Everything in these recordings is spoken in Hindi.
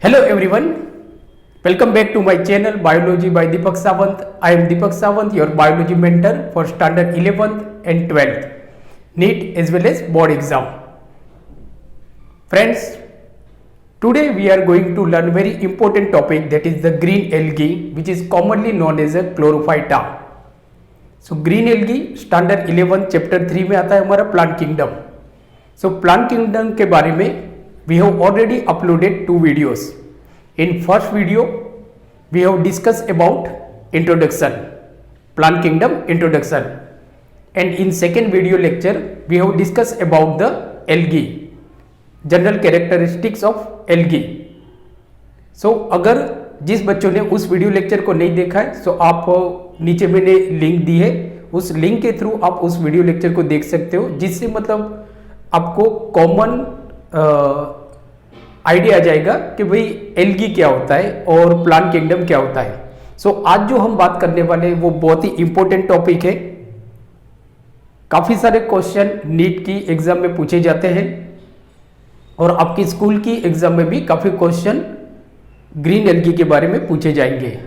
Hello everyone, welcome back to my channel Biology by Deepak Sawant. I am Deepak Sawant, your biology mentor for standard 11th and 12th NEET as well as board exam. Friends, today we are going to learn very important topic, that is the green algae, which is commonly known as a chlorophyta. So green algae standard 11 chapter 3 में आता है हमारा plant kingdom. So plant kingdom के बारे में we have already uploaded 2 videos. In first video we have discussed about introduction, plant kingdom introduction, and in second video lecture we have discussed about the algae, general characteristics of algae. So अगर जिस बच्चों ने उस वीडियो लेक्चर को नहीं देखा है तो आप नीचे मैंने लिंक दी है, उस लिंक के थ्रू आप उस वीडियो लेक्चर को देख सकते हो, जिससे मतलब आपको कॉमन आइडिया आ जाएगा कि भाई एल्गी क्या होता है और प्लांट किंगडम क्या होता है. सो आज जो हम बात करने वाले हैं वो बहुत ही इंपॉर्टेंट टॉपिक है. काफी सारे क्वेश्चन नीट की एग्जाम में पूछे जाते हैं और आपकी स्कूल की एग्जाम में भी काफी क्वेश्चन ग्रीन एल्गी के बारे में पूछे जाएंगे.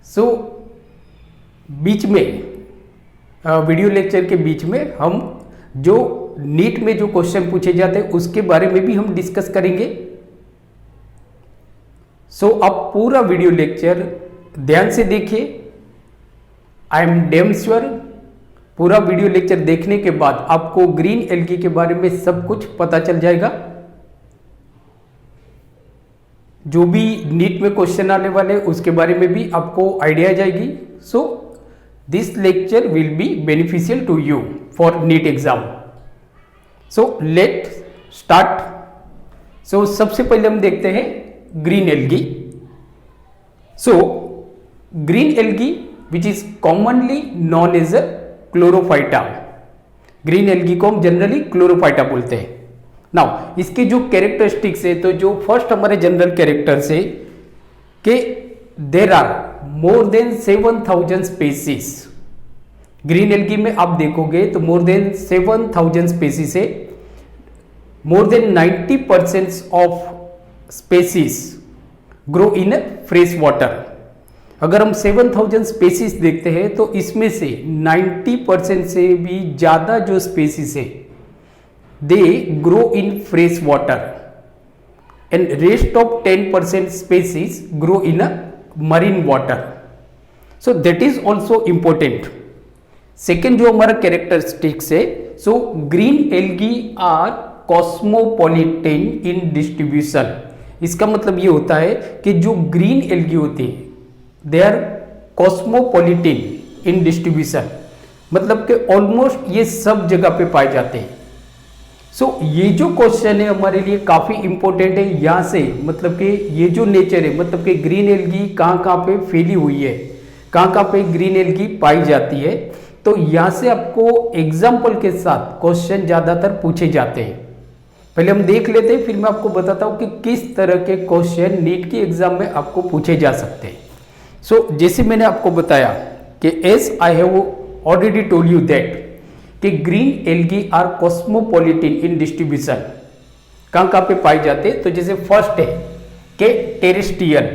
सो बीच में वीडियो लेक्चर के बीच में हम जो नीट में जो क्वेश्चन पूछे जाते हैं उसके बारे में भी हम डिस्कस करेंगे. सो आप पूरा वीडियो लेक्चर ध्यान से देखिए. आई एम डैम श्योर पूरा वीडियो लेक्चर देखने के बाद आपको ग्रीन एल्गी के बारे में सब कुछ पता चल जाएगा. जो भी नीट में क्वेश्चन आने वाले उसके बारे में भी आपको आइडिया आ जाएगी. So this lecture will be beneficial to you for NEET exam. So let start. So सबसे पहले हम देखते हैं green algae. So green algae which is commonly known as a chlorophyta. Green algae को हम जनरली क्लोरोफाइटा बोलते हैं. नाउ इसके जो कैरेक्टरिस्टिक्स है, तो जो फर्स्ट हमारे जनरल कैरेक्टर्स है कि there are more than 7000 species. Green algae में आप देखोगे तो मोर देन 7000 स्पेसीज है. More than 90% of species grow in fresh water. अगर हम 7000 स्पेसीज देखते हैं तो इसमें से 90% से भी ज्यादा जो स्पेसीज है they grow in fresh water and rest of 10% species grow in marine water. So that is also important. Second जो हमारा कैरेक्टरिस्टिक्स है, so green algae are cosmopolitan in distribution. इसका मतलब ये होता है कि जो ग्रीन एल्गी होती है they are cosmopolitan in distribution, मतलब कि ऑलमोस्ट ये सब जगह पे पाए जाते हैं. सो ये जो क्वेश्चन है हमारे लिए काफी इंपॉर्टेंट है. यहाँ से मतलब कि ये जो नेचर है, मतलब कि ग्रीन एल्गी कहाँ कहाँ पे फैली हुई है, कहाँ कहाँ पे ग्रीन एल्गी पाई जाती है, तो यहां से आपको एग्जाम्पल के साथ क्वेश्चन ज्यादातर पूछे जाते हैं. पहले हम देख लेते हैं, फिर मैं आपको बताता हूं कि किस तरह के क्वेश्चन नीट की एग्जाम में आपको पूछे जा सकते हैं. सो जैसे मैंने आपको बताया कि as I have already told you that कि green algae are cosmopolitan in distribution. कहां कहां पे पाए जाते हैं, तो जैसे फर्स्ट है कि terrestrial.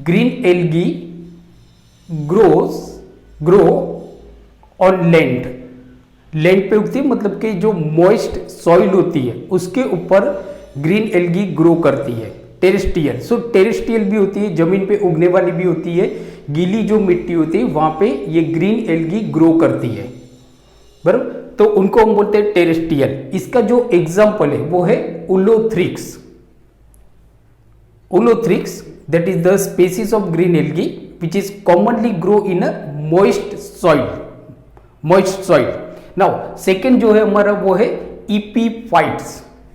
Green algae grow on land. Land पे उगती है, मतलब कि जो मॉइस्ट सॉइल होती है उसके ऊपर ग्रीन एल्गी ग्रो करती है. टेरेस्ट्रियल. सो टेरेस्ट्रियल भी होती है, जमीन पे उगने वाली भी होती है, गीली जो मिट्टी होती है वहां पे ये ग्रीन एल्गी ग्रो करती है, बराबर. तो उनको हम बोलते हैं टेरेस्ट्रियल. इसका जो एग्जाम्पल है वो है उलोथ्रिक्स. उलोथ्रिक्स that is the species of green algae which is commonly grow in a moist soil. Now second जो है हमारा वो है epiphytes,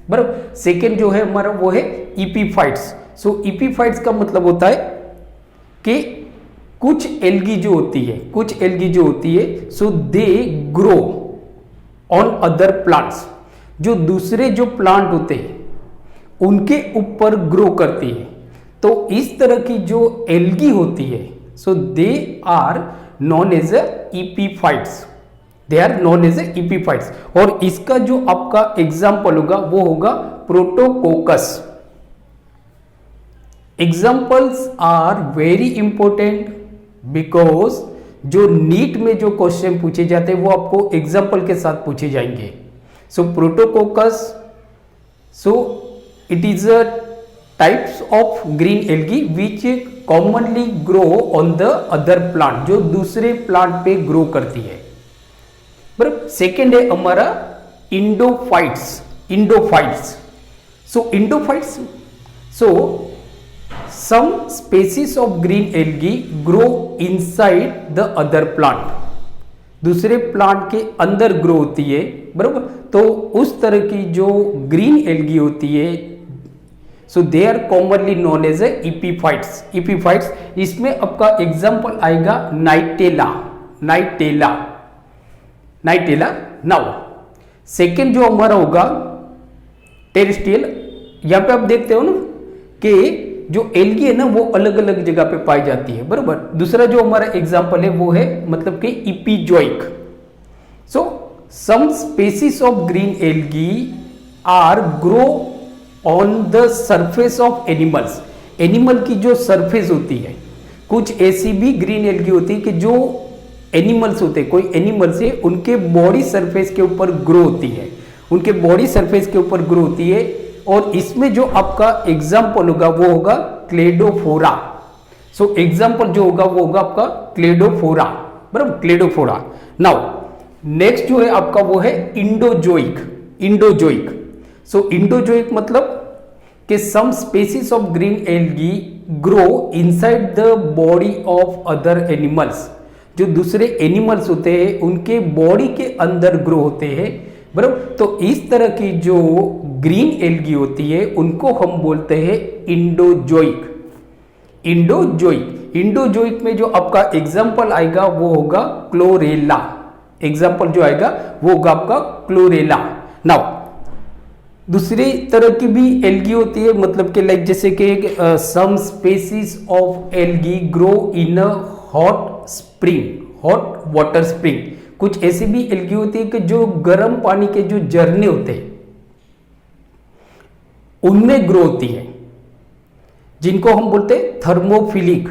बराबर. सेकेंड जो है हमारा वो है epiphytes. सो epiphytes का मतलब होता है कि कुछ एल्गी जो होती है so they grow on other plants. जो दूसरे जो प्लांट होते हैं उनके ऊपर ग्रो करती है. तो इस तरह की जो एल्गी होती है so they are known as epiphytes. They are known as epiphytes. और इसका जो आपका एग्जाम्पल होगा वो होगा protococcus. Examples are very important because जो नीट में जो क्वेश्चन पूछे जाते हैं वो आपको एग्जाम्पल के साथ पूछे जाएंगे। So protococcus, so it is a types of green algae which commonly grow on the other plant, जो दूसरे प्लांट पे ग्रो करती है। बराबर। सेकेंड है हमारा इंडोफाइट्स। इंडोफाइट्स, सो इंडोफाइट्स, सो some species of green algae grow inside the other plant, दूसरे प्लांट के अंदर ग्रो होती है। बराबर। तो उस तरह की जो ग्रीन एल्गी होती है, so they are commonly known as epiphytes. Epiphytes, इसमें आपका एग्जांपल आएगा नाइटेला। नाइटेला, नाइटेला। नाउ सेकेंड जो हमारा होगा टेरेस्ट्रियल। यहां पे आप देखते हो ना कि जो एल्गी है ना वो अलग अलग जगह पे पाई जाती है। बराबर। दूसरा जो हमारा एग्जांपल है वो है मतलब कि epizoic. So some species of green algae are grow on the surface of animals. Animal की जो सरफेस होती है, कुछ ऐसी भी ग्रीन एल्गी होती है कि जो एनिमल्स होते हैं, कोई एनिमल्स है उनके बॉडी सरफेस के ऊपर ग्रो होती है, उनके बॉडी सरफेस के ऊपर ग्रो होती है। और इसमें जो आपका एग्जाम्पल होगा वो होगा क्लेडोफोरा। सो एग्जाम्पल जो होगा वो होगा आपका क्लेडोफोरा। बराबर, क्लेडोफोरा। नाउ नेक्स्ट जो है आपका वो है इंडोजोइक। इंडोजोइक, सो इंडोजोइक मतलब कि some species of green algae grow inside the body of other animals, जो दूसरे एनिमल्स होते हैं उनके बॉडी के अंदर ग्रो होते हैं। बराबर। तो इस तरह की जो ग्रीन एल्गी होती है उनको हम बोलते हैं इंडोजोइक। इंडोजोइक, इंडोजोइक में जो आपका एग्जाम्पल आएगा वो होगा क्लोरेला। एग्जाम्पल जो आएगा वो होगा आपका क्लोरेला। नाउ दूसरी तरह की भी एल्गी होती है, मतलब कि लाइक जैसे कि some species of algae grow in a hot spring, hot water spring. कुछ ऐसी भी एल्गी होती है कि जो गर्म पानी के जो झरने होते हैं उनमें ग्रो होती है, जिनको हम बोलते हैं thermophilic,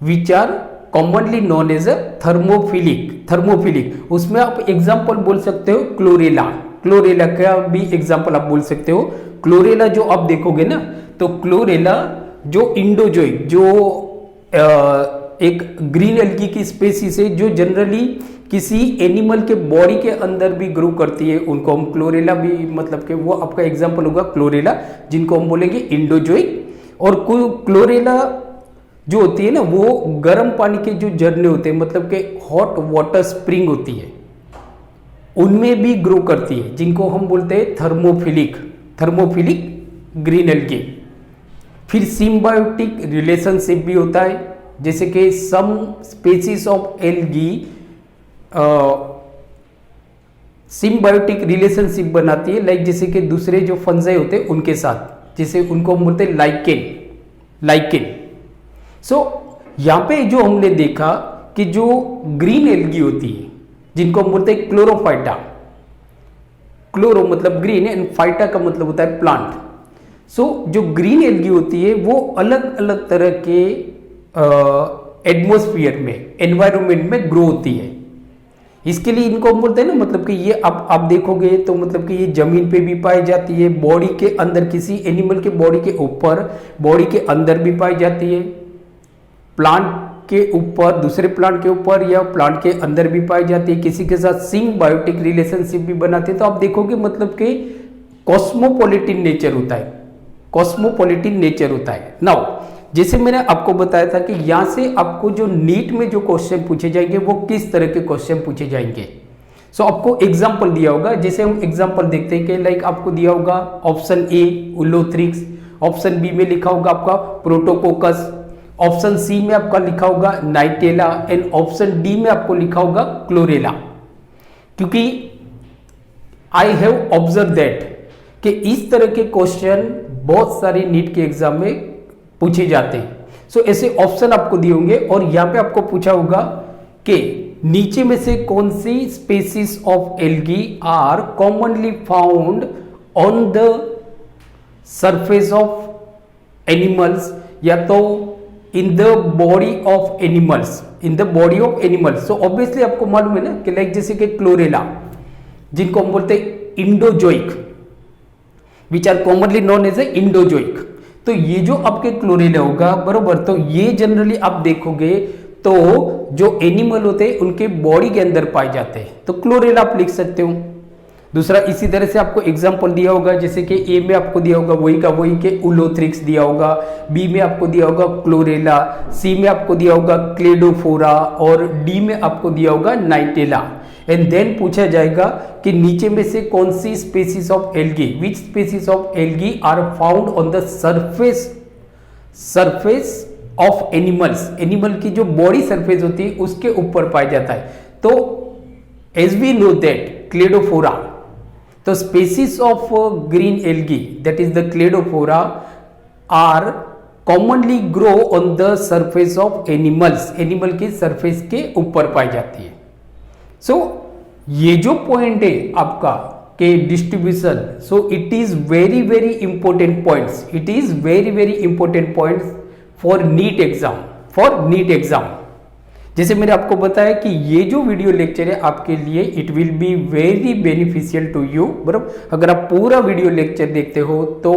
which are commonly known as a thermophilic. Thermophilic, उसमें आप एग्जांपल बोल सकते हो क्लोरेला। क्लोरेला का भी एग्जांपल आप बोल सकते हो। क्लोरेला जो आप देखोगे ना, तो क्लोरेला जो इंडोजोइक, जो एक ग्रीन एल्गी की स्पेसीज है जो जनरली किसी एनिमल के बॉडी के अंदर भी ग्रो करती है, उनको हम क्लोरेला भी, मतलब कि वो आपका एग्जांपल होगा क्लोरेला, जिनको हम बोलेंगे इंडोजोइक। और क्लोरेला जो होती है ना वो गर्म पानी के जो झरने होते हैं, मतलब कि हॉट वाटर स्प्रिंग होती है, उनमें भी ग्रो करती है, जिनको हम बोलते हैं थर्मोफिलिक। Thermophilic green algae. फिर सिम्बायोटिक रिलेशनशिप भी होता है, जैसे कि some species of algae symbiotic relationship बनाती है, लाइक जैसे कि दूसरे जो फंजाई होते हैं उनके साथ, जैसे उनको हम बोलते हैं लाइकेन। लाइकेन। सो यहां पे जो हमने देखा कि जो ग्रीन एल्गी होती है जिनको हम बोलते हैं क्लोरोफाइटा, क्लोरो मतलब ग्रीन एंड फाइटा का मतलब होता है प्लांट। सो जो ग्रीन एल्गी होती है वो अलग अलग तरह के एटमॉस्फेयर में, एनवायरनमेंट में ग्रो होती है। इसके लिए इनको हम बोलते हैं ना, मतलब कि ये आप देखोगे तो मतलब कि ये जमीन पे भी पाई जाती है, बॉडी के अंदर, किसी एनिमल के बॉडी के ऊपर, बॉडी के अंदर भी पाई जाती है, प्लांट के ऊपर, दूसरे प्लांट के ऊपर या प्लांट के अंदर भी पाई जाती है, किसी के साथ सिम्बायोटिक रिलेशनशिप भी बनाती है। तो आप देखोगे मतलब कि कॉस्मोपॉलिटिन नेचर होता है, कॉस्मोपॉलिटिन नेचर होता है। नाउ जैसे मैंने आपको बताया था कि यहां से आपको जो नीट में जो क्वेश्चन पूछे जाएंगे वो किस तरह के क्वेश्चन पूछे जाएंगे। सो आपको एग्जांपल दिया होगा, जैसे हम एग्जांपल देखते हैं कि लाइक आपको दिया होगा ऑप्शन ए उलोथ्रिक्स, ऑप्शन बी में लिखा होगा आपका प्रोटोकोकस, ऑप्शन सी में आपका लिखा होगा नाइटेला एंड ऑप्शन डी में आपको लिखा होगा क्लोरेला। क्योंकि आई हैव ऑब्जर्व दैट कि इस तरह के क्वेश्चन बहुत सारे नीट के एग्जाम में पूछे जाते हैं। सो ऐसे ऑप्शन आपको दिए होंगे और यहां पे आपको पूछा होगा कि नीचे में से कौन सी species of algae are commonly found on the surface of animals या तो in the body of animals, in the body of animals. So obviously आपको मालूम है ना कि लाइक जैसे कि क्लोरेला जिनको हम बोलते हैं endozoic, which are commonly known as a endozoic. तो ये जो आपके क्लोरेला होगा बरोबर, तो ये जनरली आप देखोगे तो जो एनिमल होते हैं उनके बॉडी के अंदर पाए जाते हैं, तो क्लोरेला आप लिख सकते हो। दूसरा इसी तरह से आपको एग्जांपल दिया होगा, जैसे कि ए में आपको दिया होगा वही का वही के उलोथ्रिक्स दिया होगा, बी में आपको दिया होगा क्लोरेला, सी में आपको दिया होगा क्लेडोफोरा और डी में आपको दिया होगा नाइटेला। एंड देन पूछा जाएगा कि नीचे में से कौन सी species of algae, which species of algae are found on the surface of animals. Animal की जो बॉडी सरफेस होती है उसके ऊपर पाया जाता है। तो as we know that cladophora, तो species of green algae that is the cladophora are commonly grow on the surface of animals, animal की सरफेस के ऊपर पाई जाती है। सो ये जो पॉइंट है आपका के distribution, so it is very very important points, it is very very important points for NEET exam, for NEET exam. जैसे मैंने आपको बताया कि ये जो वीडियो लेक्चर है आपके लिए it will be very beneficial to you, बराबर। अगर आप पूरा वीडियो लेक्चर देखते हो तो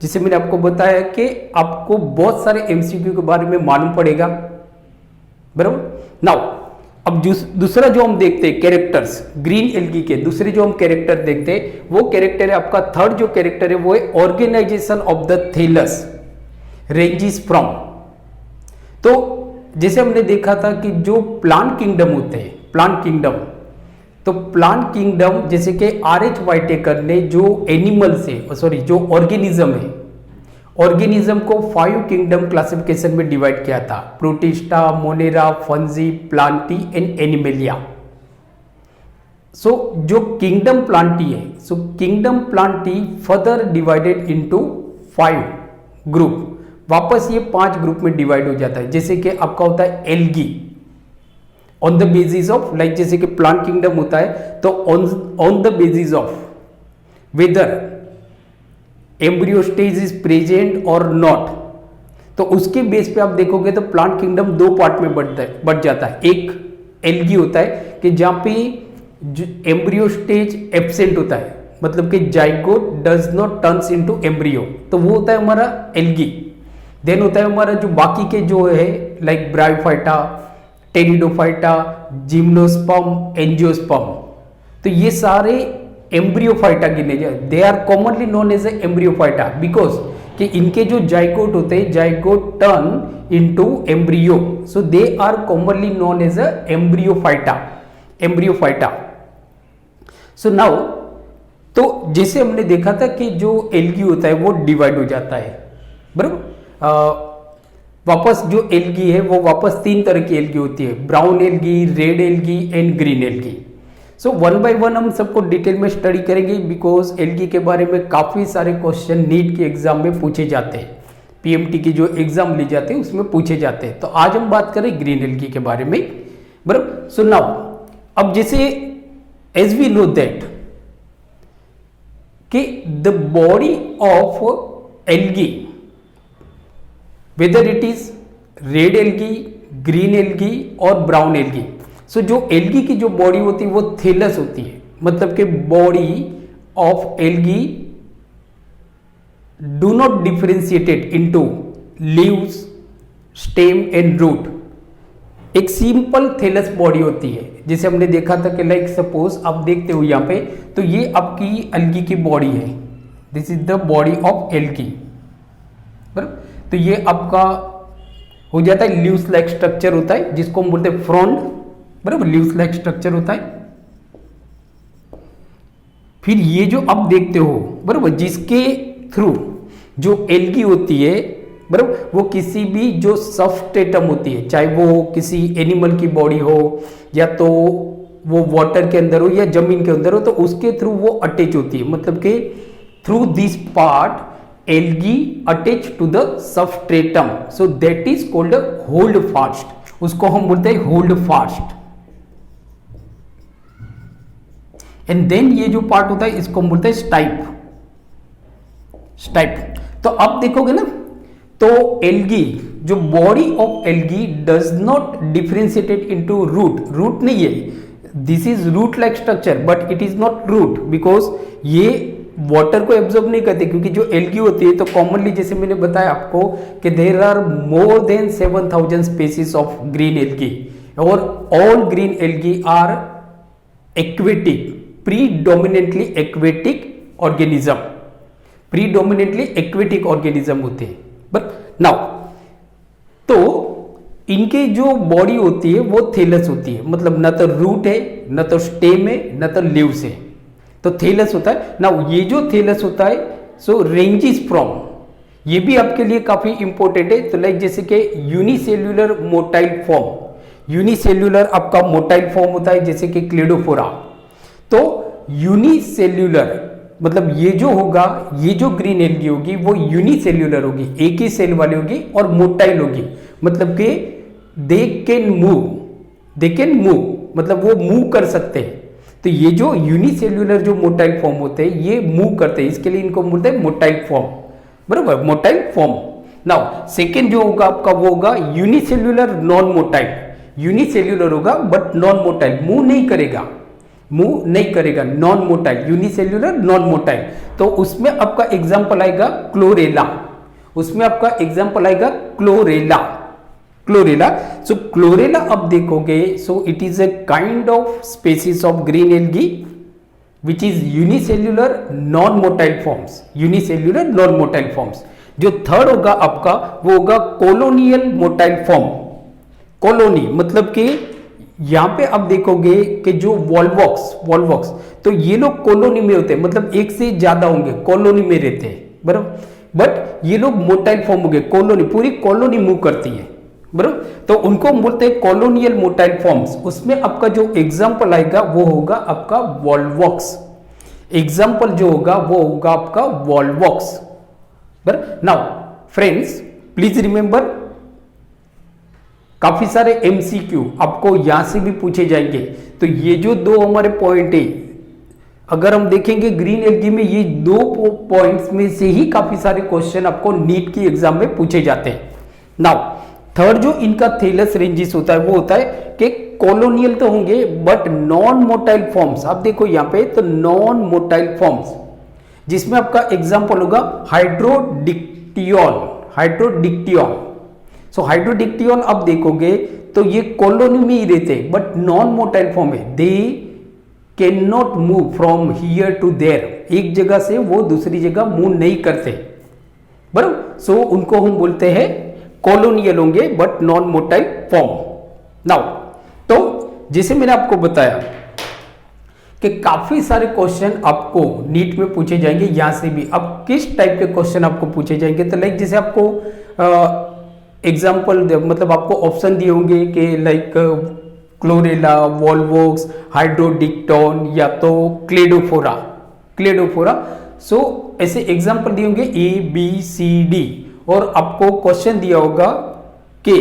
जैसे मैंने आपको बताया कि आपको बहुत सारे एमसीक्यू के बारे में मालूम पड़ेगा, बराबर। नाउ अब दूसरा जो हम देखते हैं कैरेक्टर्स ग्रीन एल्गी के, दूसरे जो हम कैरेक्टर देखते हैं वो कैरेक्टर है आपका थर्ड जो कैरेक्टर है वो है organisation of the thallus ranges from. तो जैसे हमने देखा था कि जो प्लांट किंगडम होते हैं, प्लांट किंगडम, तो प्लांट किंगडम जैसे कि R.H. वाइटेकर ने जो एनिमल्स है, सॉरी जो ऑर्गेनिज्म है, ऑर्गेनिज्म को 5 किंगडम क्लासिफिकेशन में डिवाइड किया था, protista, monera, fungi, plantae and animalia. So जो किंगडम प्लांटी है, so kingdom plantae further divided into 5 group, वापस ये 5 ग्रुप में डिवाइड हो जाता है। जैसे कि आपका होता है algae on the basis of, like जैसे कि प्लांट किंगडम होता है तो on the basis of whether embryo stage is present और नॉट, तो उसके बेस पे आप देखोगे तो प्लांट किंगडम 2 पार्ट में बढ़ जाता है। एक एल्गी होता है कि जहां पे एम्ब्रियो स्टेज एब्सेंट होता है, मतलब कि zygote does not turns into embryo, तो वो होता है हमारा एल्गी। देन होता है हमारा जो बाकी के जो है like bryophyta, pteridophyta, gymnosperm, angiosperm, तो ये सारे एम्ब्रियोफाइटा गिने जाए, they are commonly known as a embryophyta because कि इनके जो जाइगोट होते हैं zygote turn into embryo, so they are commonly known as a embryophyta, embryophyta. So now तो जैसे हमने देखा था कि जो एल्गी होता है वो डिवाइड हो जाता है, बराबर। वापस जो एल्गी है वो वापस 3 तरह की एल्गी होती है, brown algae, red algae and green algae. So 1 by 1 हम सबको डिटेल में स्टडी करेंगे बिकॉज एल्गी के बारे में काफ़ी सारे क्वेश्चन नीट के एग्जाम में पूछे जाते हैं, पीएमटी की जो एग्जाम ली जाते हैं उसमें पूछे जाते हैं। तो आज हम बात करें ग्रीन एल्गी के बारे में, बराबर। सो नाउ अब जैसे एज वी नो दैट कि the body of algae whether it is red algae, green algae और ब्राउन एल्गी, सो जो एल्गी की जो बॉडी होती है वो थैलस होती है, मतलब कि body of algae do not differentiated into leaves, stem and root. एक सिंपल थैलस बॉडी होती है, जैसे हमने देखा था कि लाइक सपोज आप देखते हो यहाँ पे, तो ये आपकी एल्गी की बॉडी है, this is the body of algae, बराबर। तो ये आपका हो जाता है लीव्स लाइक स्ट्रक्चर होता है जिसको हम बोलते हैं फ्रॉन्ड, बराबर, लीव्स लाइक स्ट्रक्चर होता है। फिर ये जो आप देखते हो, बराबर, जिसके थ्रू जो एल्गी होती है, बराबर, वो किसी भी जो सबस्ट्रेटम होती है, चाहे वो किसी एनिमल की बॉडी हो या तो वो वाटर के अंदर हो या जमीन के अंदर हो, तो उसके थ्रू वो अटैच होती है, मतलब कि through this part algae attach to the substratum, so that is called holdfast, उसको हम बोलते हैं होल्ड फास्ट। एंड देन ये जो पार्ट होता है इसको हम बोलते हैं स्टाइप, टाइप। तो आप देखोगे ना, तो एल्गी, जो body of algae does not differentiated into root, root नहीं है, this is root like structure but it is not root, because ये वाटर को एब्जॉर्ब नहीं करते, क्योंकि जो एल्गी होती है तो कॉमनली जैसे मैंने बताया आपको कि there are more than 7000 species of green algae, और all green algae are aquatic, predominantly aquatic organism, predominantly aquatic organism होते हैं। बट नाउ तो इनके जो बॉडी होती है वो थैलस होती है, मतलब न तो रूट है, न तो स्टेम है, न तो लीव्स है, तो थैलस होता है। नाउ ये जो थैलस होता है सो रेंजेस फ्रॉम, ये भी आपके लिए काफी इंपॉर्टेंट है। तो लाइक जैसे कि यूनिसेल्युलर मोटाइल फॉर्म, यूनिसेल्युलर आपका मोटाइल फॉर्म होता है जैसे कि क्लेडोफोरा। तो यूनिसेल्युलर मतलब ये जो होगा, ये जो ग्रीन एल्गी होगी वो यूनिसेल्युलर होगी, एक ही सेल वाली होगी, और मोटाइल होगी, मतलब कि दे कैन मूव, मतलब वो मूव कर सकते हैं। तो ये जो यूनिसेल्युलर जो मोटाइल फॉर्म होते हैं ये मूव करते हैं, इसके लिए इनको बोलते हैं मोटाइल फॉर्म, बराबर, मोटाइल फॉर्म। नाउ सेकेंड जो होगा आपका वो होगा यूनिसेल्युलर नॉन मोटाइल, यूनिसेल्युलर होगा बट नॉन मोटाइल, मूव नहीं करेगा, non motile, unicellular non motile. तो उसमें आपका एग्जांपल आएगा क्लोरेला, उसमें आपका एग्जांपल आएगा क्लोरेला। सो क्लोरेला अब देखोगे, सो it is a kind of species of green algae which is unicellular non motile forms, unicellular non motile forms. जो थर्ड होगा आपका वो होगा कॉलोनियल मोटाइल फॉर्म। कॉलोनी मतलब कि यहां पे आप देखोगे कि जो वॉल्वॉक्स, तो ये लोग कॉलोनी में होते हैं, मतलब एक से ज्यादा होंगे, कॉलोनी में रहते हैं, बराबर। बट ये लोग मोटाइल फॉर्म हो गए, कॉलोनी, पूरी कॉलोनी मूव करती है, बराबर। तो उनको बोलते हैं कॉलोनियल मोटाइल फॉर्म्स। उसमें आपका जो एग्जांपल आएगा वो होगा आपका वॉल्वॉक्स, एग्जांपल जो होगा वो होगा आपका वॉल्वॉक्स, बराबर। नाउ फ्रेंड्स प्लीज रिमेंबर, काफी सारे एमसीक्यू आपको यहां से भी पूछे जाएंगे। तो ये जो दो हमारे पॉइंट है, अगर हम देखेंगे ग्रीन एल्गी में ये दो पॉइंट्स में से ही काफी सारे क्वेश्चन आपको नीट की एग्जाम में पूछे जाते हैं। नाउ थर्ड जो इनका थैलस रेंजेस होता है वो होता है कि कॉलोनियल तो होंगे बट नॉन मोटाइल फॉर्म्स। आप देखो यहां पे, तो नॉन मोटाइल फॉर्म्स, जिसमें आपका एग्जांपल होगा हाइड्रोडिक्टियन। सो हाइड्रोडिक्टियन आप देखोगे तो ये कॉलोनी में ही रहते हैं बट नॉन मोटाइल फॉर्म है, they can not move from here to there, एक जगह से वो दूसरी जगह मूव नहीं करते, बराबर। सो उनको हम बोलते हैं कॉलोनियल होंगे but non motile form. Now तो जैसे मैंने आपको बताया कि काफी सारे क्वेश्चन आपको नीट में पूछे जाएंगे यहां से भी। अब किस टाइप के क्वेश्चन आपको पूछे जाएंगे, तो लाइक जैसे आपको एग्जाम्पल मतलब आपको ऑप्शन दिए होंगे कि लाइक क्लोरेला, वॉल्वॉक्स, हाइड्रोडिक्टॉन या तो क्लेडोफोरा। सो ऐसे एग्जाम्पल दिए होंगे ABCD, और आपको क्वेश्चन दिया होगा कि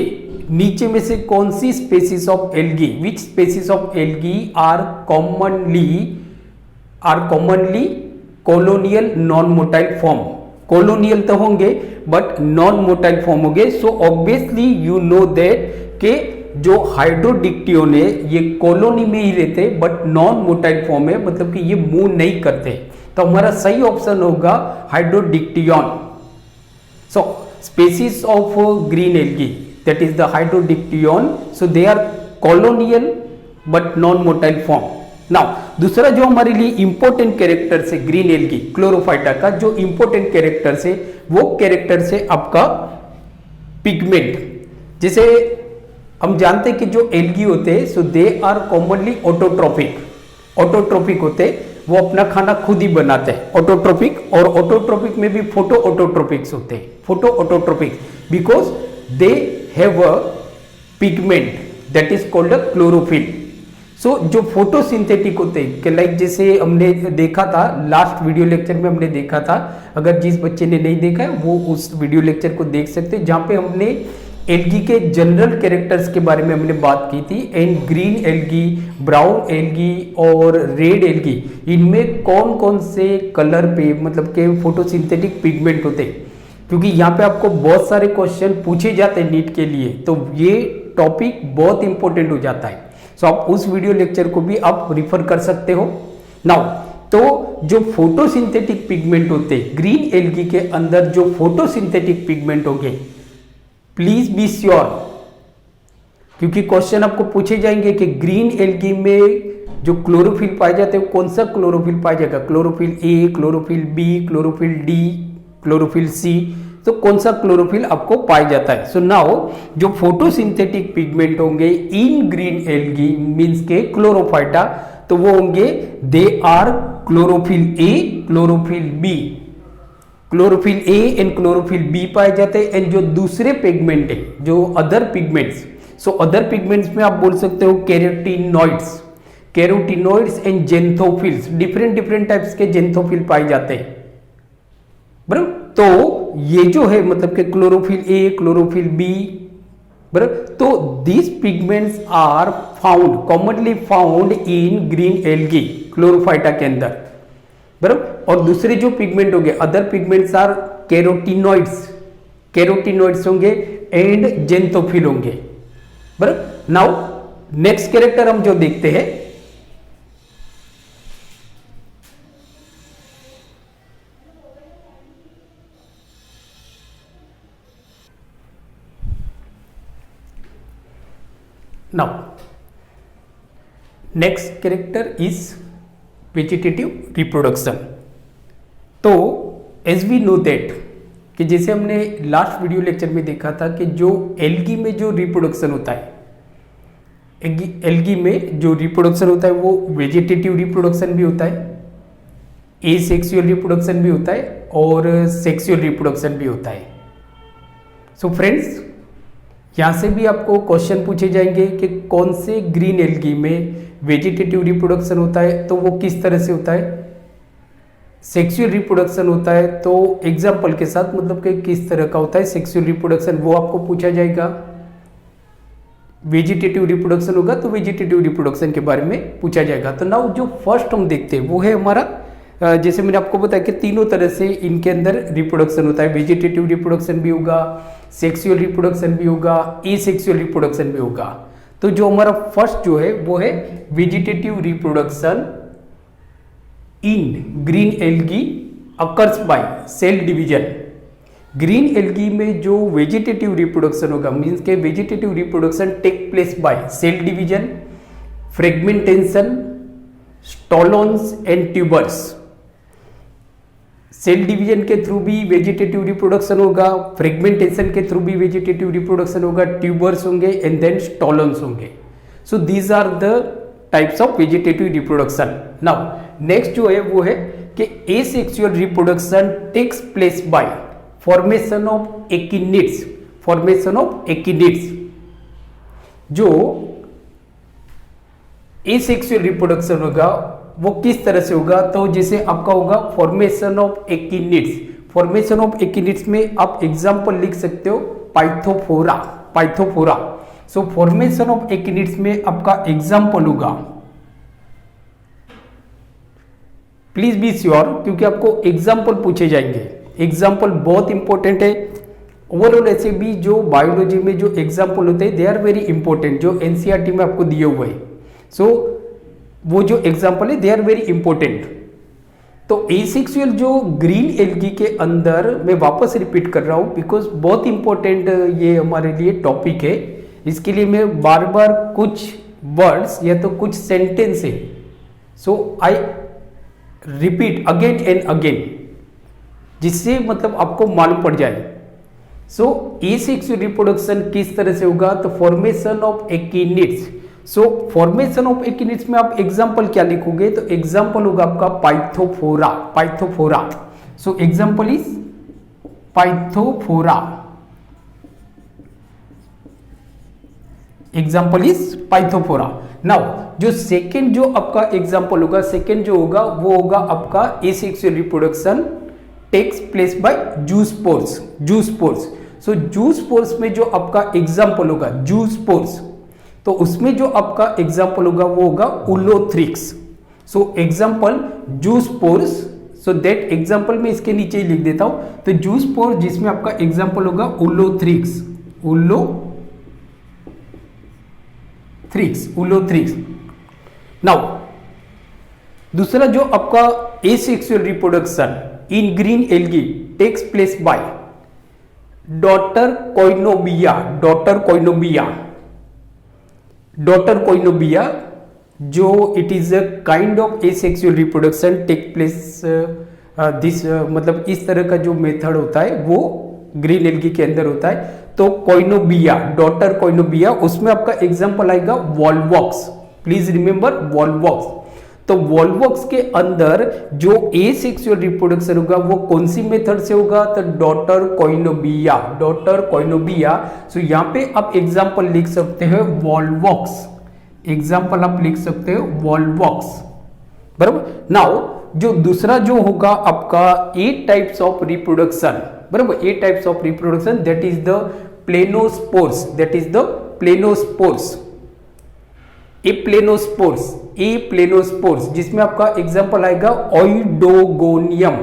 नीचे में से कौन सी species of algae, which species of algae are commonly colonial non motile form. Colonial तो होंगे बट नॉन मोटाइल फॉर्म होंगे। So obviously you know that कि जो हाइड्रोडिक्टियन है ये कॉलोनी में ही रहते बट नॉन मोटाइल फॉर्म है, मतलब कि ये मूव नहीं करते। तो हमारा सही ऑप्शन होगा hydrodictyon. So species of green algae that is the hydrodictyon, so they are colonial but non motile form. Now दूसरा जो हमारे लिए इंपॉर्टेंट कैरेक्टर से ग्रीन एल्गी क्लोरोफाइटा का जो इंपॉर्टेंट कैरेक्टर से, वो कैरेक्टर से आपका पिगमेंट। जैसे हम जानते हैं कि जो एल्गी होते हैं सो दे आर कॉमनली ऑटोट्रोपिक होते हैं, वो अपना खाना खुद ही बनाते हैं, ऑटोट्रोपिक। और ऑटोट्रोपिक में भी फोटो ऑटोट्रोपिक्स होते हैं, photo autotrophic because they have a pigment that is called a chlorophyll. So जो फोटोसिंथेटिक होते हैं कि लाइक जैसे हमने देखा था लास्ट वीडियो लेक्चर में, हमने देखा था, अगर जिस बच्चे ने नहीं देखा है वो उस वीडियो लेक्चर को देख सकते हैं, जहां पे हमने एल्गी के जनरल कैरेक्टर्स के बारे में हमने बात की थी। And green algae, brown algae और रेड एल्गी, इनमें कौन कौन से कलर पे मतलब के फोटोसिंथेटिक पिगमेंट होते हैं, क्योंकि यहाँ पे आपको बहुत सारे क्वेश्चन पूछे जाते हैं नीट के लिए, तो ये टॉपिक बहुत इंपॉर्टेंट हो जाता है। सो आप उस वीडियो लेक्चर को भी आप रिफर कर सकते हो। नाउ तो जो फोटोसिंथेटिक पिगमेंट होते हैं ग्रीन एल्गी के अंदर, जो फोटोसिंथेटिक पिगमेंट होंगे, प्लीज बी श्योर, क्योंकि क्वेश्चन आपको पूछे जाएंगे कि ग्रीन एल्गी में जो क्लोरोफिल पाए जाते हैं कौन सा क्लोरोफिल पाया जाएगा, chlorophyll A, chlorophyll B, chlorophyll D, chlorophyll C, तो कौन सा क्लोरोफिल आपको पाया जाता है। सो नाउ जो फोटोसिंथेटिक पिगमेंट होंगे इन ग्रीन एल्गी मींस के क्लोरोफाइटा, तो वो होंगे they are chlorophyll A, chlorophyll B, chlorophyll A and chlorophyll B पाए जाते हैं। एंड जो दूसरे पिगमेंट है, जो other pigments, so other pigments में आप बोल सकते हो carotenoids, carotenoids and xanthophylls, different types के जेंथोफिल पाए जाते हैं, बराबर। तो ये जो है मतलब कि क्लोरोफिल ए, क्लोरोफिल बी, बराबर, तो this pigments are found, commonly found in green algae, chlorophyta के अंदर, बराबर। और दूसरे जो पिगमेंट होंगे other pigments are carotenoids, carotenoids होंगे एंड जेंथोफिल होंगे, बराबर। नाउ नेक्स्ट कैरेक्टर हम जो देखते हैं, now next character is vegetative reproduction. तो एज वी नो दैट कि जैसे हमने लास्ट वीडियो लेक्चर में देखा था कि जो एल्गी में जो रिप्रोडक्शन होता है, एल्गी में जो रिप्रोडक्शन होता है वो वेजिटेटिव रिप्रोडक्शन भी होता है, एसेक्सुअल रिप्रोडक्शन भी होता है और सेक्सुअल रिप्रोडक्शन भी होता है। सो फ्रेंड्स, यहाँ से भी आपको क्वेश्चन पूछे जाएंगे कि कौन से ग्रीन एल्गी में वेजिटेटिव रिप्रोडक्शन होता है, तो वो किस तरह से होता है, सेक्सुअल रिप्रोडक्शन होता है तो एग्जाम्पल के साथ मतलब कि किस तरह का होता है सेक्सुअल रिप्रोडक्शन, वो आपको पूछा जाएगा। वेजिटेटिव रिप्रोडक्शन होगा तो वेजिटेटिव रिप्रोडक्शन के बारे में पूछा जाएगा। तो नाउ जो फर्स्ट हम देखते हैं वो है हमारा, जैसे मैंने आपको बताया कि तीनों तरह से इनके अंदर रिप्रोडक्शन होता है, वेजिटेटिव रिप्रोडक्शन भी होगा, सेक्सुअल रिप्रोडक्शन भी होगा, एसेक्सुअल रिप्रोडक्शन भी होगा। तो जो हमारा फर्स्ट जो है वो है vegetative reproduction in green algae occurs by cell division. Green algae में जो वेजिटेटिव रिप्रोडक्शन होगा मींस के vegetative reproduction take place by cell division, fragmentation, stolons and tubers. Cell division के थ्रू भी वेजिटेटिव रिप्रोडक्शन होगा, फ्रेगमेंटेशन के थ्रू भी वेजिटेटिव रिप्रोडक्शन होगा, ट्यूबर्स होंगे एंड देन स्टोलोन्स होंगे। So these are the types of vegetative reproduction. Now next जो है वो है कि asexual reproduction takes place by formation of akinetes, formation of akinetes. जो एसेक्सुअल रिप्रोडक्शन होगा वो किस तरह से होगा, तो जैसे आपका होगा formation of akinetes. Formation of akinetes में आप एग्जांपल लिख सकते हो पाइथोफोरा, pithophora. So formation of akinetes में आपका एग्जांपल होगा, प्लीज बी श्योर क्योंकि आपको एग्जांपल पूछे जाएंगे, एग्जांपल बहुत इंपॉर्टेंट है। ओवरऑल ऐसे भी जो बायोलॉजी में जो एग्जांपल होते हैं दे आर वेरी इंपॉर्टेंट, जो एनसीईआरटी में आपको दिए हुए हैं। सो वो जो एग्जाम्पल है दे आर वेरी इंपॉर्टेंट। तो एसेक्सुअल जो ग्रीन एल्गी के अंदर, मैं वापस रिपीट कर रहा हूं बिकॉज बहुत इंपॉर्टेंट ये हमारे लिए टॉपिक है, इसके लिए मैं बार बार कुछ वर्ड्स या तो कुछ सेंटेंस है, so I repeat again and again, जिससे मतलब आपको मालूम पड़ जाए। सो एसेक्सुअल रिप्रोडक्शन किस तरह से होगा, तो formation of akinetes. So formation of akinetes में आप एग्जांपल क्या लिखोगे, तो एग्जांपल होगा आपका pithophora, pithophora. So example is pithophora, example is pithophora. Now जो सेकेंड जो आपका एग्जांपल होगा, सेकेंड जो होगा वो होगा आपका asexual reproduction takes place by zoospores, zoospores. So zoospores में जो आपका एग्जाम्पल होगा जूस्पोर्स, तो उसमें जो आपका एग्जाम्पल होगा वो होगा ulothrix. So example zoospores, so that example में इसके नीचे ही लिख देता हूं। तो जूस्पोर्स जिसमें आपका एग्जाम्पल होगा उलोथ्रिक्स, उलोथ्रिक्स। नाउ दूसरा जो आपका asexual reproduction in green algae takes place by daughter coenobia, जो it is a kind of asexual reproduction take place this, मतलब इस तरह का जो मेथड होता है वो ग्रीन एल्गी के अंदर होता है। तो कोइनोबिया, डॉटर कोइनोबिया, उसमें आपका एग्जांपल आएगा वॉल्वॉक्स। Please remember Volvox. तो वॉल्वॉक्स के अंदर जो एसेक्सुअल रिप्रोडक्शन होगा वो कौन सी मेथड से होगा? तो डॉटर कोइनोबिया। सो यहां पे आप एग्जांपल लिख सकते हो वॉल्वॉक्स, एग्जांपल आप लिख सकते हो वॉल्वॉक्स, बराबर। नाउ जो दूसरा जो होगा आपका 8 टाइप्स ऑफ रिप्रोडक्शन, बराबर, 8 types of reproduction, that is the planospores, planospores, जिसमें आपका एग्जांपल आएगा ओइडोगोनियम।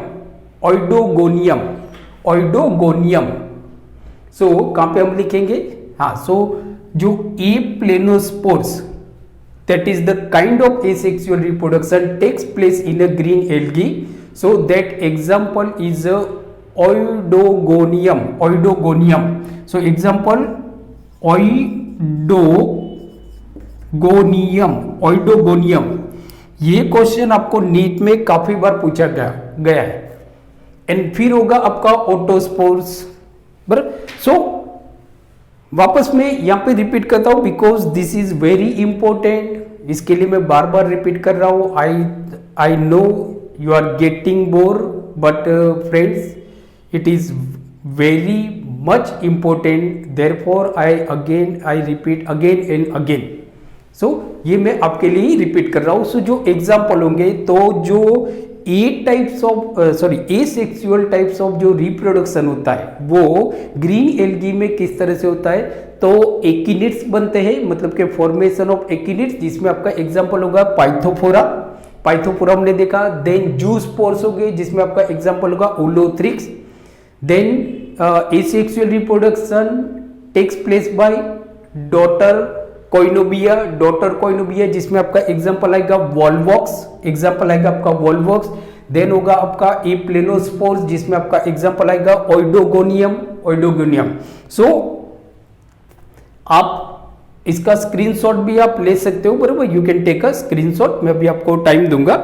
सो कहां पे हम लिखेंगे? हाँ, सो जो ए प्लेनोस्पोर्स, that is the kind of asexual reproduction takes place in a green algae, so that example is a oidogonium. So example oidogonium। ये क्वेश्चन आपको नीट में काफी बार पूछा गया है। एंड फिर होगा आपका ओटोस्पोर्स, बराबर। सो वापस मैं यहां पे रिपीट करता हूं because this is very important. इसके लिए मैं बार बार रिपीट कर रहा हूं। I know you are getting bored, but friends it is very much important, therefore I repeat again and again. So ये मैं आपके लिए ही रिपीट कर रहा हूं। सो जो एग्जाम्पल होंगे, तो जो एसेक्सुअल टाइप्स ऑफ जो रिप्रोडक्शन होता है वो ग्रीन एल्गी में किस तरह से होता है? तो एकिनिड्स बनते हैं, मतलब के फॉर्मेशन ऑफ एकिनिड्स, जिसमें आपका एग्जांपल होगा पाइथोफोरा हमने देखा। देन जूस्पोर्स हो गए, जिसमें आपका एग्जांपल होगा ulothrix. Then asexual reproduction takes place by daughter coenobia, जिसमें आपका एग्जांपल आएगा वॉल्वॉक्स। देन होगा आपका ए प्लेनोस्पोर्स, जिसमें आपका एग्जांपल आएगा ओइडोगोनियम। सो आप इसका स्क्रीनशॉट भी आप ले सकते हो, बराबर। You can take a screenshot, मैं अभी आपको टाइम दूंगा।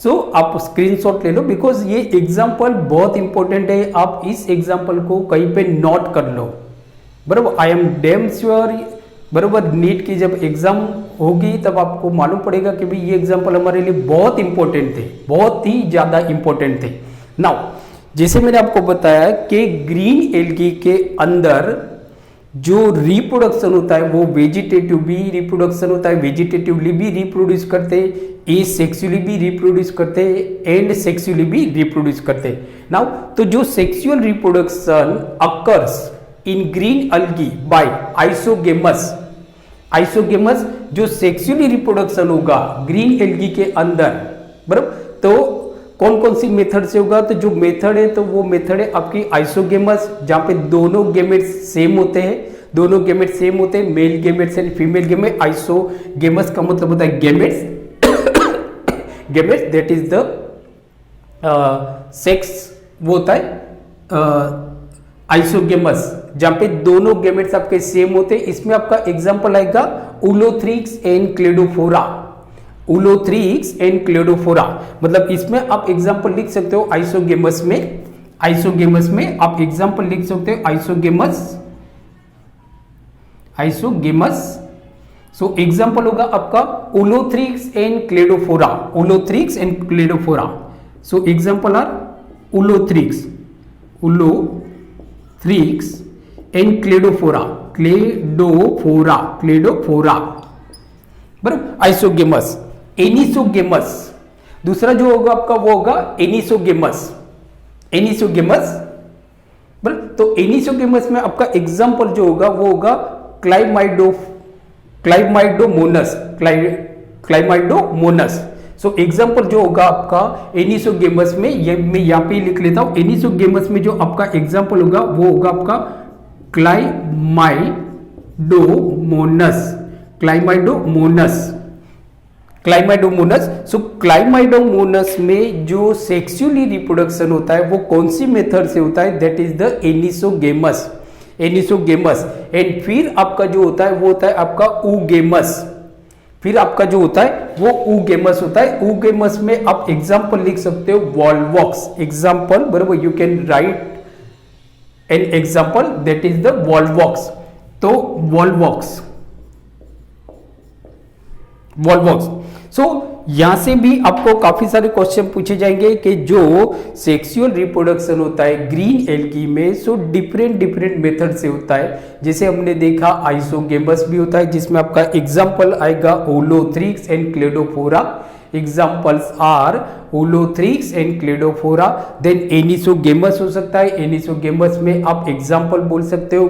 सो आप स्क्रीनशॉट ले लो बिकॉज ये एग्जांपल बहुत इंपॉर्टेंट है। आप इस एग्जांपल को कहीं पे नोट कर लो, बराबर। आई एम डैम श्योर, बराबर, नीट की जब एग्जाम होगी तब आपको मालूम पड़ेगा कि भाई ये एग्जाम्पल हमारे लिए बहुत इंपॉर्टेंट थे, बहुत ही ज्यादा इंपॉर्टेंट थे। नाउ जैसे मैंने आपको बताया कि ग्रीन एल्गी के अंदर जो रिप्रोडक्शन होता है वो वेजिटेटिव भी रिप्रोडक्शन होता है, वेजिटेटिवली भी रिप्रोड्यूस करते, एसेक्सुअली भी रिप्रोड्यूस करते, एंड सेक्सुअली भी रिप्रोड्यूस करते। नाउ तो जो sexual reproduction occurs in green algae by isogamous, जो सेक्सुअली रिप्रोडक्शन होगा ग्रीन एल्गी के अंदर, बराबर, तो कौन कौन सी मेथड से होगा? तो जो मेथड है तो वो मेथड है आपकी आइसोगेमस, जहां पे दोनों गेमेट्स सेम होते हैं, male gametes and female gamete. Isogamous का मतलब होता है gametes, that is the sex, वो होता है आइसोगेमस, जहां पे दोनों गेमेट्स आपके सेम होते हैं। इसमें आपका एग्जांपल आएगा उलोथ्रिक्स एंड क्लेडोफोरा, मतलब इसमें आप एग्जांपल लिख सकते हो आइसोगेमस में आप एग्जांपल लिख सकते हो आइसोगेमस। सो एग्जांपल होगा आपका ulothrix and cladophora. So example are ulothrix and cladophora, बराबर। आइसोगेमस, एनिसोगेमस, दूसरा जो होगा आपका वो होगा एनिसोगेमस, बराबर। तो एनिसोगेमस में आपका एग्जाम्पल जो होगा वो होगा क्लाइमाइडोमोनस। सो एग्जाम्पल जो होगा आपका एनिसोगेमस में, ये मैं यहाँ पे लिख लेता हूं, एनिसोगेमस में जो आपका एग्जाम्पल होगा वो होगा आपका क्लाइमाइडोमोनस। सो क्लाइमाइडोमोनस में जो सेक्सुअली रिप्रोडक्शन होता है वो कौन सी मेथड से होता है? That is the anisogamous. And फिर आपका जो होता है वो होता है आपका oogemus। फिर आपका जो होता है वो oogemus होता है। oogemus में आप एग्जाम्पल लिख सकते हो वॉल्वॉक्स। एग्जाम्पल बराबर, you can write an example that is the Volvox. तो वॉल्वॉक्स सो यहां से भी आपको काफी सारे क्वेश्चन पूछे जाएंगे कि जो सेक्सुअल रिप्रोडक्शन होता है ग्रीन एल्गी में, सो डिफरेंट मेथड से होता है। जैसे हमने देखा आइसोगेमस भी होता है जिसमें आपका एग्जाम्पल आएगा ulothrix and cladophora. Examples are ulothrix and cladophora. Then anisogamous हो सकता है, एनिसोगेमस में आप एग्जाम्पल बोल सकते हो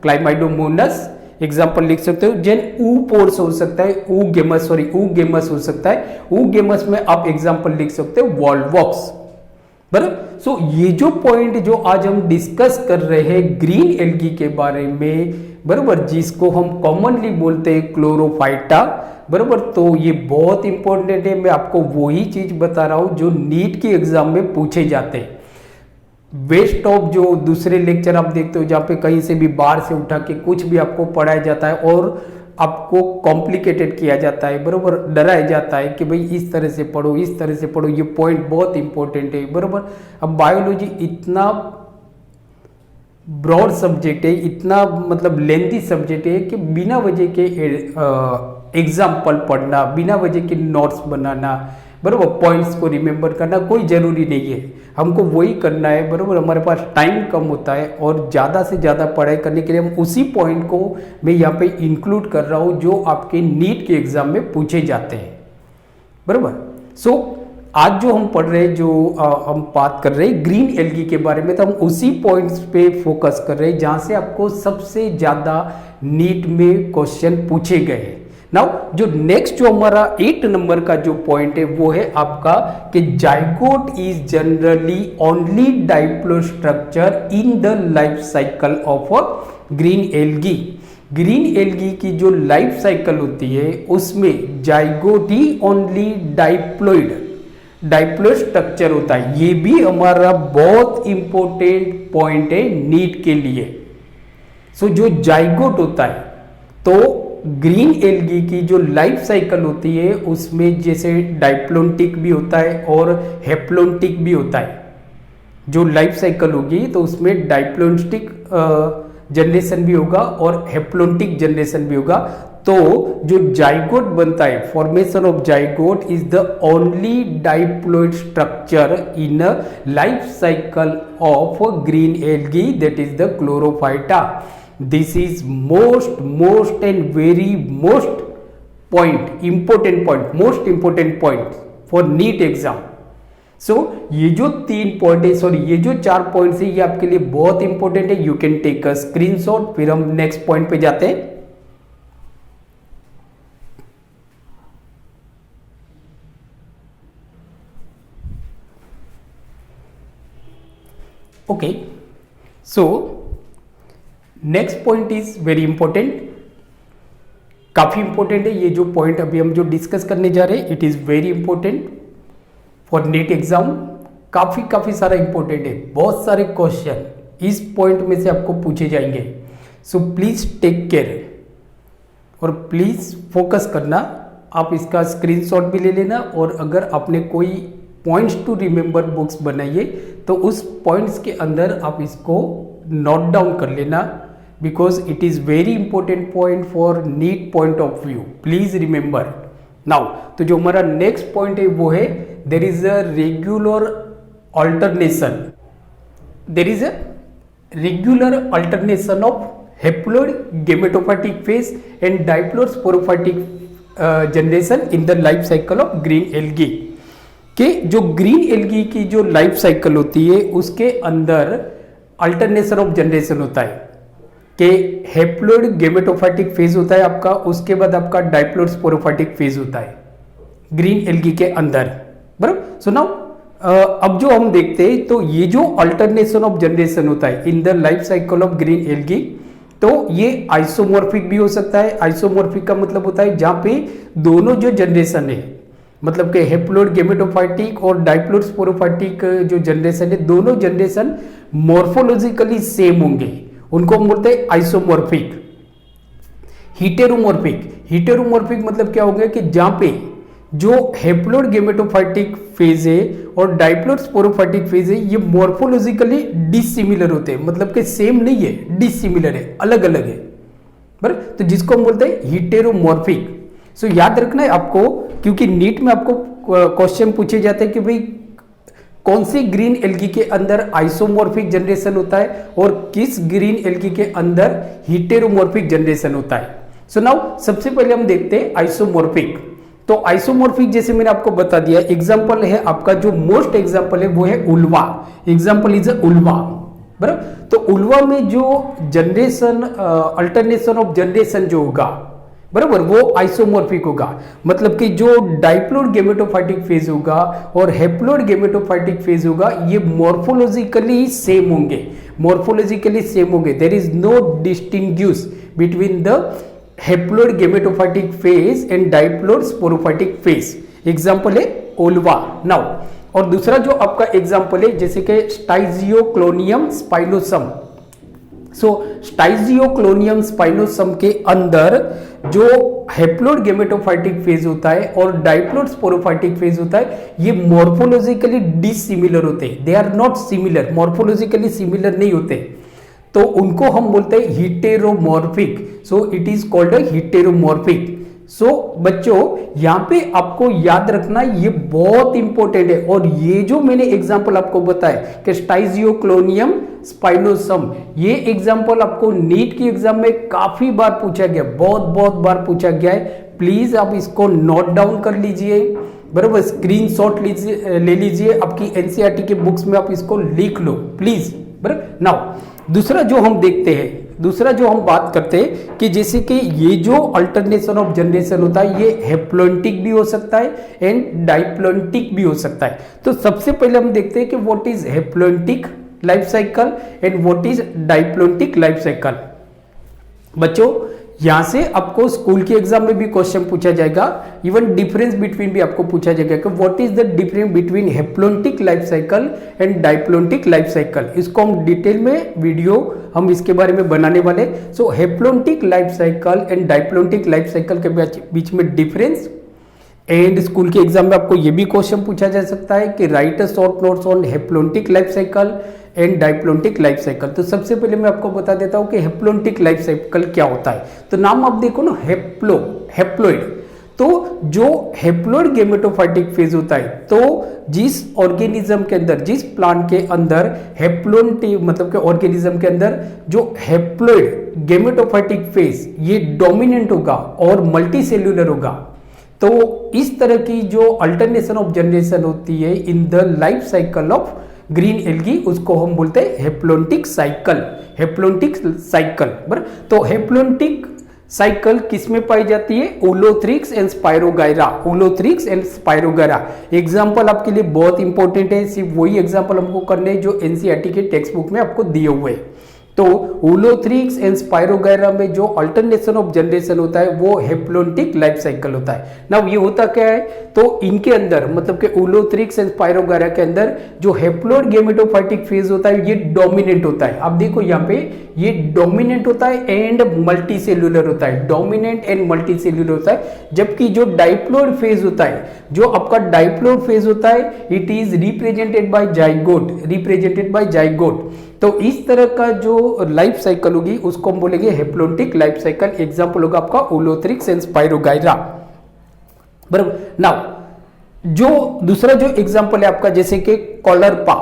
क्लाइमाइडोमोनस एग्जाम्पल लिख सकते हो। जेन ऊपोर्स हो सकता है, oogemus हो सकता है। oogemus में आप एग्जाम्पल लिख सकते हो वॉल्वॉक्स। बराबर। सो ये जो पॉइंट जो आज हम डिस्कस कर रहे हैं ग्रीन एल्गी के बारे में, बराबर, जिसको हम कॉमनली बोलते हैं क्लोरोफाइटा, बराबर, तो ये बहुत इंपॉर्टेंट है। मैं आपको वही चीज बता रहा हूं जो नीट के एग्जाम में पूछे जाते हैं। वेस्ट ऑफ जो दूसरे लेक्चर आप देखते हो जहाँ पे कहीं से भी बाहर से उठा के कुछ भी आपको पढ़ाया जाता है और आपको कॉम्प्लिकेटेड किया जाता है, बराबर, डराया जाता है कि भाई इस तरह से पढ़ो, इस तरह से पढ़ो, ये पॉइंट बहुत इंपॉर्टेंट है, बराबर। अब बायोलॉजी इतना ब्रॉड सब्जेक्ट है, इतना मतलब लेंथी सब्जेक्ट है कि बिना वजह के एग्जाम्पल पढ़ना, बिना वजह के नोट्स बनाना, बराबर, पॉइंट्स को रिमेंबर करना कोई जरूरी नहीं है। हमको वही करना है, बराबर। हमारे पास टाइम कम होता है और ज़्यादा से ज़्यादा पढ़ाई करने के लिए हम उसी पॉइंट को मैं यहाँ पे इंक्लूड कर रहा हूँ जो आपके नीट के एग्जाम में पूछे जाते हैं, बराबर। सो आज जो हम पढ़ रहे हैं, जो हम बात कर रहे हैं ग्रीन एल्गी के बारे में, तो हम उसी पॉइंट्स पे फोकस कर रहे हैं जहाँ से आपको सबसे ज़्यादा नीट में क्वेश्चन पूछे गए हैं। नाउ जो नेक्स्ट जो हमारा 8 नंबर का जो पॉइंट है वो है आपका कि zygote is generally only diplo structure in the life cycle of a green algae. Green algae की जो लाइफ साइकिल होती है उसमें जाइगोट ही ओनली डाइप्लो स्ट्रक्चर होता है। ये भी हमारा बहुत इंपॉर्टेंट पॉइंट है नीट के लिए। सो जो जाइगोट होता है, तो ग्रीन एल्गी की जो लाइफ साइकिल होती है उसमें जैसे डाइप्लोन्टिक भी होता है और हेप्लोन्टिक भी होता है। जो लाइफ साइकिल होगी तो उसमें डाइप्लोन्टिक जनरेशन भी होगा और हेप्लोन्टिक जनरेशन भी होगा। तो जो जाइगोट बनता है, formation of zygote is the only diploid structure in a life cycle of green algae, that is the chlorophyta. This is most and very most important point for NEET exam. So ये जो 3 पॉइंट है, सॉरी ये जो 4 पॉइंट्स है, ये आपके लिए बहुत इंपॉर्टेंट है। You can take a screenshot. फिर हम नेक्स्ट पॉइंट पे जाते हैं। Okay, so next point is very important, काफी इंपॉर्टेंट है। ये जो पॉइंट अभी हम जो डिस्कस करने जा रहे हैं, it is very important for NEET exam. काफी सारा इंपॉर्टेंट है, बहुत सारे क्वेश्चन इस पॉइंट में से आपको पूछे जाएंगे। सो प्लीज टेक केयर और प्लीज फोकस करना। आप इसका स्क्रीनशॉट भी ले लेना और अगर आपने कोई पॉइंट्स टू रिमेंबर बुक्स बनाइए तो उस पॉइंट्स के अंदर आप इसको नोट डाउन कर लेना, because it is very important point for NEET point of view. Please remember. Now तो जो हमारा नेक्स्ट पॉइंट है वो है there is a regular alternation of haploid gametophytic phase and diploid sporophytic generation in the life cycle of green algae. कि जो ग्रीन एल्गी की जो लाइफ साइकिल होती है उसके अंदर अल्टरनेशन ऑफ जनरेशन होता है कि हैप्लोइड गेमेटोफाइटिक फेज होता है आपका, उसके बाद आपका डाइप्लोइड स्पोरोफाइटिक फेज होता है ग्रीन एल्गी के अंदर, बराबर। सो नाउ अब जो हम देखते हैं तो ये जो अल्टरनेशन ऑफ जनरेशन होता है इन the life cycle of green algae, तो ये आइसोमॉर्फिक भी हो सकता है। आइसोमॉर्फिक का मतलब होता है जहां पे दोनों जो जनरेशन है, मतलब कि हैप्लोइड गेमेटोफाइटिक और डाइप्लोइड स्पोरोफाइटिक जो जनरेशन है, दोनों जनरेशन मॉर्फोलॉजिकली सेम होंगे, उनको हम बोलते हैं आइसोमॉर्फिक। हीटेरोमॉर्फिक मतलब क्या हो गया कि जहां पे जो हैप्लोइड गेमेटोफाइटिक फेज है और डाइप्लोइड स्पोरोफाइटिक फेज है, ये मॉर्फोलॉजिकली डिसिमिलर होते हैं, मतलब कि सेम नहीं है, डिसिमिलर है, अलग अलग है, बराबर। तो जिसको हम बोलते हैं हीटेरोमॉर्फिक। सो याद रखना है आपको, क्योंकि नीट में आपको क्वेश्चन पूछे जाते हैं कि भाई कौन सी ग्रीन एल्गी के अंदर आइसोमॉर्फिक जनरेशन होता है और किस ग्रीन एल्गी के अंदर हीटेरोमॉर्फिक जनरेशन होता है। सो नाउ सबसे पहले हम देखते हैं आइसोमॉर्फिक। तो आइसोमॉर्फिक जैसे मैंने आपको बता दिया, एग्जांपल है आपका जो मोस्ट एग्जांपल है वो है उल्वा। एग्जांपल इज उल्वा, बराबर। तो उल्वा में जो जनरेशन अल्टरनेशन ऑफ जनरेशन जो होगा, बराबर, वो आइसोमॉर्फिक होगा। मतलब कि जो डाइप्लोइड गेमेटोफाइटिक फेज होगा और हैप्लोइड गेमेटोफाइटिक फेज होगा, ये मॉर्फोलॉजिकली सेम होंगे, मॉर्फोलॉजिकली सेम होंगे। There is no distinguish between the haploid gametophytic phase and diploid sporophytic phase. Example है ओल्वा। नाउ और दूसरा जो आपका एग्जांपल है जैसे कि स्टाइजियोक्लोनियम स्पाइनोसम। सो स्टाइजियोक्लोनियम स्पाइनोसम के अंदर जो हैप्लोइड गेमेटोफाइटिक फेज होता है और डाइप्लोइड स्पोरोफाइटिक फेज होता है, ये मॉर्फोलॉजिकली डिसिमिलर होते हैं, they are not similar, morphologically similar नहीं होते, तो उनको हम बोलते हैं heteromorphic. So it is called a heteromorphic. So बच्चों यहां पे आपको याद रखना ये बहुत इंपॉर्टेंट है, और ये जो मैंने एग्जांपल आपको बताया कि स्टाइजियोक्लोनियम स्पाइनोसम, ये एग्जांपल आपको नीट की एग्जाम में काफी बार पूछा गया, बहुत बार पूछा गया है। प्लीज आप इसको नोट डाउन कर लीजिए, बराबर, स्क्रीनशॉट ले लीजिए, आपकी एनसीईआरटी के बुक्स में आप इसको लिख लो प्लीज, बराबर। नाउ दूसरा जो हम देखते हैं, दूसरा जो हम बात करते हैं कि जैसे कि ये जो अल्टरनेशन ऑफ जनरेशन होता है, ये हैप्लोइटिक भी हो सकता है एंड डाइप्लोइटिक भी हो सकता है। तो सबसे पहले हम देखते हैं कि what is haplontic life cycle and what is diplontic life cycle. बच्चों यहां से आपको स्कूल के एग्जाम में भी क्वेश्चन पूछा जाएगा, इवन डिफरेंस बिटवीन भी आपको पूछा जाएगा कि what is the difference between haplontic life cycle and diplontic life cycle. इसको हम डिटेल में वीडियो हम इसके बारे में बनाने वाले। So haplontic life cycle and diplontic life cycle के बीच में डिफरेंस, एंड स्कूल के एग्जाम में आपको ये भी क्वेश्चन पूछा जा सकता है कि write a short notes on haplontic life cycle and diplontic life cycle. तो सबसे पहले मैं आपको बता देता हूं कि हैप्लोइटिक लाइफ साइकिल क्या होता है। तो नाम आप देखो ना, हैप्लोइड। तो जो हैप्लोइड गेमेटोफाइटिक फेज होता है, तो जिस ऑर्गेनिज्म के अंदर, जिस प्लांट के अंदर हैप्लोइड मतलब के ऑर्गेनिज्म के अंदर जो हैप्लोइड गेमेटोफाइटिक फेज ये डोमिनेंट होगा और मल्टीसेल्यूलर होगा, तो इस तरह की जो अल्टरनेशन ऑफ जनरेशन होती है इन the life cycle of green algae, उसको हम बोलते हैं हैप्लोइटिक साइकिल। हैप्लोइटिक साइकिल, बराबर। तो हैप्लोइटिक साइकिल किसमें पाई जाती है? Ulothrix and spirogyra. Ulothrix and spirogyra example आपके लिए बहुत इंपॉर्टेंट है, सिर्फ वही एग्जांपल हमको करने हैं जो एनसीईआरटी के टेक्स्ट बुक में आपको दिए हुए हैं। तो ओलोथ्रिक्स एंड स्पाइरोगायरा में जो अल्टरनेशन ऑफ जनरेशन होता है वो हैप्लोइटिक लाइफ साइकिल होता है। नाउ ये होता क्या है, तो इनके अंदर मतलब कि ओलोथ्रिक्स एंड स्पाइरोगायरा के अंदर जो हैप्लोइड गेमेटोफाइटिक फेज होता है ये डोमिनेंट होता है। आप देखो यहाँ पे ये डोमिनेंट होता है एंड मल्टीसेल्यूलर होता है, डोमिनेंट एंड मल्टीसेल्यूलर होता है। जबकि जो डाइप्लोइड फेज होता है, जो आपका डाइप्लोइड फेज होता है, it is represented by zygote, represented by zygote. तो इस तरह का जो लाइफ साइकिल होगी उसको हम बोलेंगे हैप्लोइटिक लाइफ साइकिल। एग्जांपल होगा आपका ओलोथ्रिक्स एंड स्पाइरोगायरा, बराबर। नाउ जो दूसरा जो एग्जांपल है आपका जैसे कि कॉलरपा,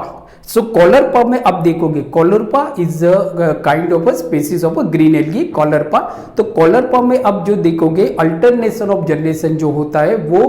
सो कॉलरपा में आप देखोगे, caulerpa is a kind of a species of a green algae, caulerpa. तो कॉलरपा में आप जो देखोगे अल्टरनेशन ऑफ जनरेशन जो होता है वो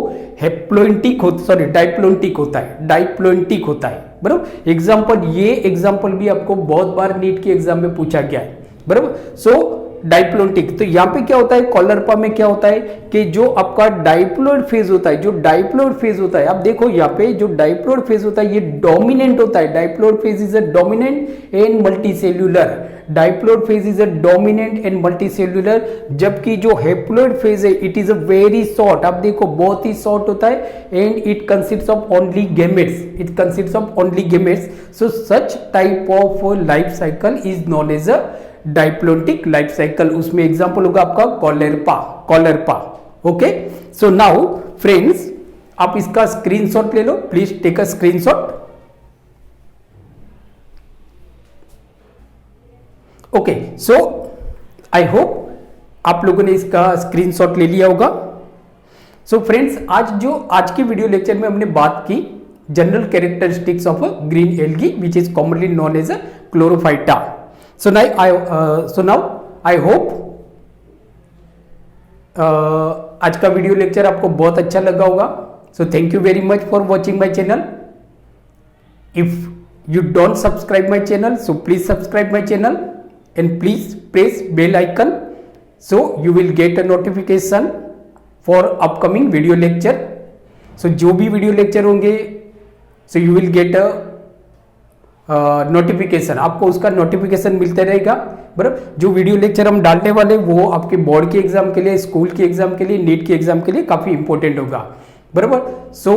हेप्लोइंटिक होता, सॉरी डाइप्लोइंटिक होता है, डाइप्लोइंटिक होता है, बराबर। एग्जाम्पल, ये एग्जाम्पल भी आपको बहुत बार नीट के एग्जाम में पूछा गया है, बराबर। सो डाइप्लोइंटिक, तो यहाँ पे क्या होता है, कॉलरपा में क्या होता है कि जो आपका डाइप्लोइड फेज होता है, जो डाइप्लोइड फेज होता है, आप देखो यहाँ पे जो डाइप्लोइड फेज होता है ये डोमिनेंट होता है। Diploid phase is a dominant and multicellular, diploid phase is a dominant and multicellular, जबकि जो हेप्लोइड फेज है it is a very short, आप देखो बहुत ही शॉर्ट होता है, and it consists of only gametes, it consists of only gametes. So such type of life cycle is known as a diplontic life cycle. उसमें एग्जांपल होगा आपका caulerpa, caulerpa. Okay, so now friends आप इसका स्क्रीनशॉट ले लो, please take a screenshot. Okay, so I hope आप लोगों ने इसका स्क्रीनशॉट ले लिया होगा। सो फ्रेंड्स आज के वीडियो लेक्चर में हमने बात की general characteristics of a green algae which is commonly known as a chlorophyta. So now I hope आज का वीडियो लेक्चर आपको बहुत अच्छा लगा होगा। So thank you very much for watching my channel. If you don't subscribe my channel, so please subscribe my channel and please press bell icon so you will get a notification for upcoming video lecture. So जो भी वीडियो लेक्चर होंगे so you will get a notification, आपको उसका नोटिफिकेशन मिलता रहेगा, बराबर। जो वीडियो लेक्चर हम डालने वाले वो आपके बोर्ड के एग्जाम के लिए, स्कूल के एग्जाम के लिए, नीट के एग्जाम के लिए काफी इंपॉर्टेंट होगा, बराबर। So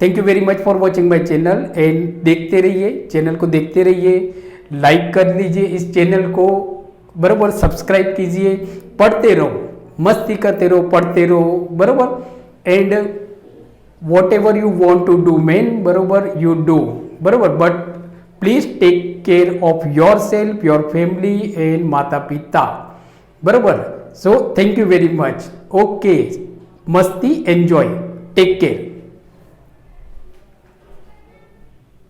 thank you very much for watching my channel and देखते रहिए, चैनल को देखते रहिए, लाइक कर लीजिए इस चैनल को, बराबर, सब्सक्राइब कीजिए, पढ़ते रहो, मस्ती करते रहो, पढ़ते रहो, बराबर। And whatever you want to do man, बराबर, यू डू, बराबर, but please take care of yourself, your family and माता पिता, बराबर। So thank you very much. Okay, मस्ती एंजॉय, टेक केयर।